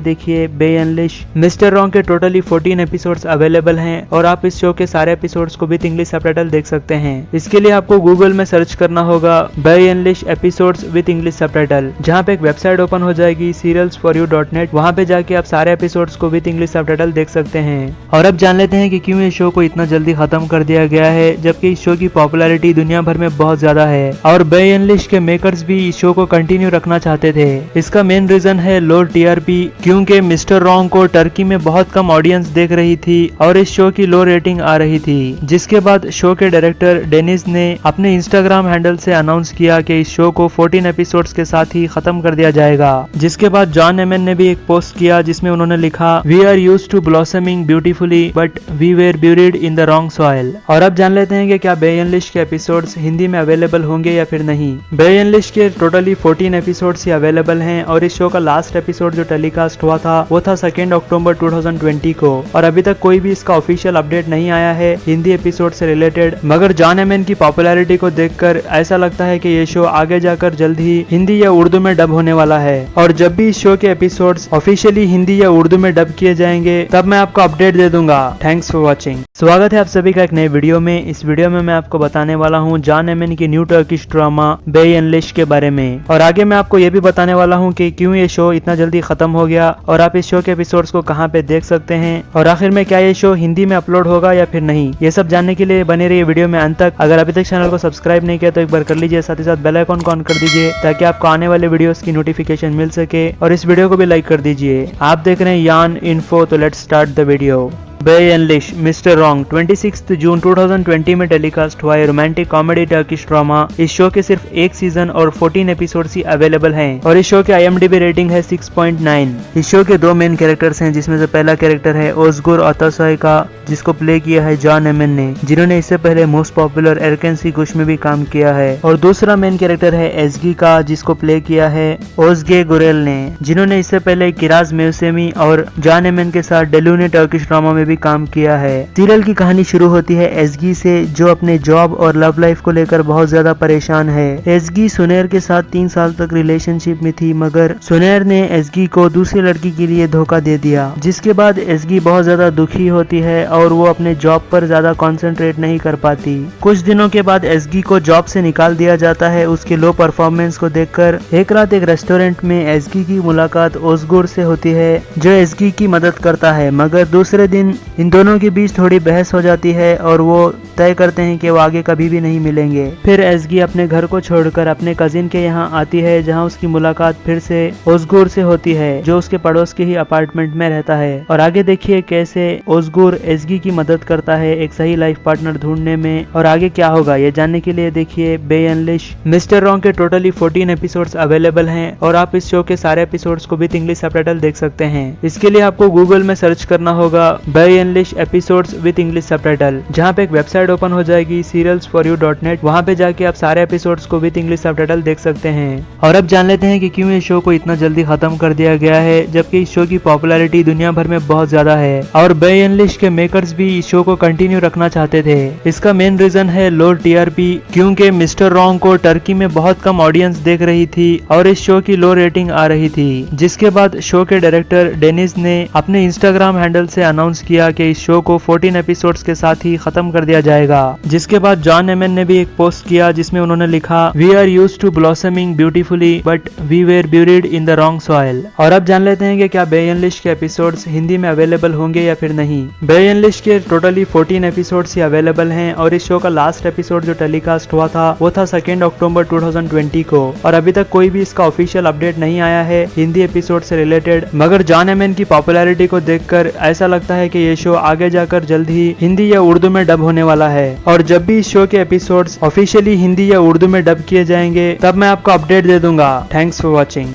देखिए बे अनलिश्ड। मिस्टर रॉन्ग के टोटली 14 एपिसोड्स अवेलेबल हैं और आप इस शो के सारे एपिसोड्स को विद इंग्लिश सबटाइटल देख सकते हैं। इसके लिए आपको गूगल में सर्च करना होगा बे अनलिश्ड एपिसोड्स विद इंग्लिश सबटाइटल, जहाँ पे एक वेबसाइट ओपन हो जाएगी serialsforyou.net। वहाँ पे जाके आप सारे एपिसोड्स को विद इंग्लिश सबटाइटल देख सकते हैं। और अब जान लेते हैं कि क्यों इस शो को इतना जल्दी खत्म कर दिया गया है जबकि इस शो की पॉपुलैरिटी दुनिया भर में बहुत ज्यादा है और बे अनलिश्ड के मेकर्स भी इस शो को कंटिन्यू रखना चाहते थे। इसका मेन रीजन है लो TRP, क्योंकि मिस्टर रॉन्ग को टर्की में बहुत कम ऑडियंस देख रही थी और इस शो की लो रेटिंग आ रही थी, जिसके बाद शो के डायरेक्टर डेनिस ने अपने इंस्टाग्राम हैंडल से अनाउंस किया कि इस शो को 14 एपिसोड्स के साथ ही खत्म कर दिया जाएगा। जिसके बाद जॉन एमेन ने भी एक पोस्ट किया जिसमें उन्होंने लिखा we are used to blossoming beautifully but we were buried in the wrong soil. और अब जान लेते हैं कि क्या बे अनलिश्ड के एपिसोड्स हिंदी में अवेलेबल होंगे या फिर नहीं। बे अनलिश्ड के टोटली 14 एपिसोड्स ही अवेलेबल हैं और इस शो का लास्ट एपिसोड जो टेलीकास्ट हुआ था वो था 2 अक्टूबर 2020 को, और अभी तक कोई भी इसका ऑफिशियल अपडेट नहीं आया है हिंदी एपिसोड से रिलेटेड। मगर जॉन एमेन की पॉपुलैरिटी को देखकर ऐसा लगता है कि ये शो आगे जाकर जल्द ही हिंदी या उर्दू में डब होने वाला है और जब भी इस शो के एपिसोड्स ऑफिशियली हिंदी या उर्दू में डब किए जाएंगे तब मैं आपको अपडेट दे दूंगा। Thanks for watching. स्वागत है आप सभी का एक नए वीडियो में। इस वीडियो में मैं आपको बताने वाला हूँ जॉन एमेन की न्यू टर्किश ड्रामा बे अनलिश्ड के बारे में और आगे मैं आपको ये भी बताने वाला हूँ कि क्यों ये शो इतना जल्दी खत्म हो गया और आप इस शो के एपिसोड्स को कहाँ पे देख सकते हैं और आखिर में क्या ये शो हिंदी में अपलोड होगा या फिर नहीं। ये सब जानने के लिए बने रहिए वीडियो में अंत तक। अगर अभी तक चैनल को सब्सक्राइब नहीं किया तो एक बार कर लीजिए, साथ ही साथ बेल आइकन को ऑन कर दीजिए ताकि आपको आने वाले वीडियोस की नोटिफिकेशन मिल सके और इस वीडियो को भी लाइक कर दीजिए। आप देख रहे हैं यान इन्फो, तो लेट्स स्टार्ट द वीडियो। बे अनलिश्ड मिस्टर रॉन्ग 26 जून 2020 में टेलीकास्ट हुआ रोमांटिक कॉमेडी टर्किश ड्रामा। इस शो के सिर्फ एक सीजन और 14 एपिसोड्स ही अवेलेबल हैं और इस शो की IMDb रेटिंग है 6.9। इस शो के दो मेन कैरेक्टर्स हैं जिसमें से पहला कैरेक्टर है ओजगुर अतासोय का जिसको प्ले किया है जॉन एमेन ने, जिन्होंने इससे पहले मोस्ट पॉपुलर एरकेन गुश में भी काम किया है, और दूसरा मेन कैरेक्टर है एजगी का जिसको प्ले किया है ओजगे गुरेल ने, जिन्होंने इससे पहले किराज मेवसेमी और जॉन एमेन के साथ डेलूने टर्किश ड्रामा में भी काम किया है। सीरियल की कहानी शुरू होती है एजगी से जो अपने जॉब और लव लाइफ को लेकर बहुत ज्यादा परेशान है। एजगी सुनेर के साथ 3 साल तक रिलेशनशिप में थी मगर सुनेर ने एजगी को दूसरी लड़की के लिए धोखा दे दिया, जिसके बाद एजगी बहुत ज्यादा दुखी होती है और वो अपने जॉब पर ज्यादा कंसंट्रेट नहीं कर पाती। कुछ दिनों के बाद एजगी को जॉब से निकाल दिया जाता है उसके लो परफॉर्मेंस को देखकर। एक रात एक रेस्टोरेंट में एजगी की मुलाकात ओजगुर से होती है जो एजगी की मदद करता है, मगर दूसरे दिन इन दोनों के बीच थोड़ी बहस हो जाती है और वो तय करते हैं कि वो आगे कभी भी नहीं मिलेंगे। फिर एज़गी अपने घर को छोड़कर अपने कजिन के यहाँ आती है, जहाँ उसकी मुलाकात फिर से ओज़गुर से होती है, जो उसके पड़ोस के ही अपार्टमेंट में रहता है। और आगे देखिए कैसे ओज़गुर एज़गी की मदद करता है एक सही लाइफ पार्टनर ढूंढने में। और आगे क्या होगा ये जानने के लिए देखिए बे अनलिश। मिस्टर रॉन्ग के टोटली 14 एपिसोड्स अवेलेबल हैं और आप इस शो के सारे एपिसोड्स को विद इंग्लिश सबटाइटल देख सकते हैं। इसके लिए आपको गूगल में सर्च करना होगा बे अनलिश एपिसोड्स विद इंग्लिश सबटाइटल, जहाँ पे एक वेबसाइट ओपन हो जाएगी serialsforyou.net। वहाँ पे जाके आप सारे एपिसोड्स को विद इंग्लिश सबटाइटल देख सकते हैं। और अब जान लेते हैं कि क्यों इस शो को इतना जल्दी खत्म कर दिया गया है, जबकि इस शो की पॉपुलैरिटी दुनिया भर में बहुत ज्यादा है और बे अनलिश के मेकर्स भी इस शो को कंटिन्यू रखना चाहते थे। इसका मेन रीजन है लो टीआरपी, क्योंकि मिस्टर रॉन्ग को टर्की में बहुत कम ऑडियंस देख रही थी और इस शो की लो रेटिंग आ रही थी। जिसके बाद शो के डायरेक्टर डेनिस ने अपने इंस्टाग्राम हैंडल से अनाउंस किया कि इस शो को 14 एपिसोड्स के साथ ही खत्म कर दिया जाएगा। जिसके बाद जॉन एमन ने भी एक पोस्ट किया जिसमें उन्होंने लिखा, we are used to blossoming beautifully but we were buried in the wrong soil. और अब जान लेते हैं कि क्या बे अनलिश के एपिसोड्स हिंदी में अवेलेबल होंगे या फिर नहीं। बे अनलिश के टोटली 14 एपिसोड्स ही अवेलेबल हैं और इस शो का लास्ट एपिसोड जो टेलीकास्ट हुआ था वो था 2 अक्टूबर 2020 को। और अभी तक कोई भी इसका ऑफिशियल अपडेट नहीं आया है हिंदी एपिसोड से रिलेटेड। मगर जॉन एमन की पॉपुलैरिटी को देखकर ऐसा लगता है कि ये शो आगे जाकर जल्द ही हिंदी या उर्दू में डब होने वाला है। और जब भी इस शो के एपिसोड्स ऑफिशियली हिंदी या उर्दू में डब किए जाएंगे तब मैं आपको अपडेट दे दूंगा। Thanks for watching.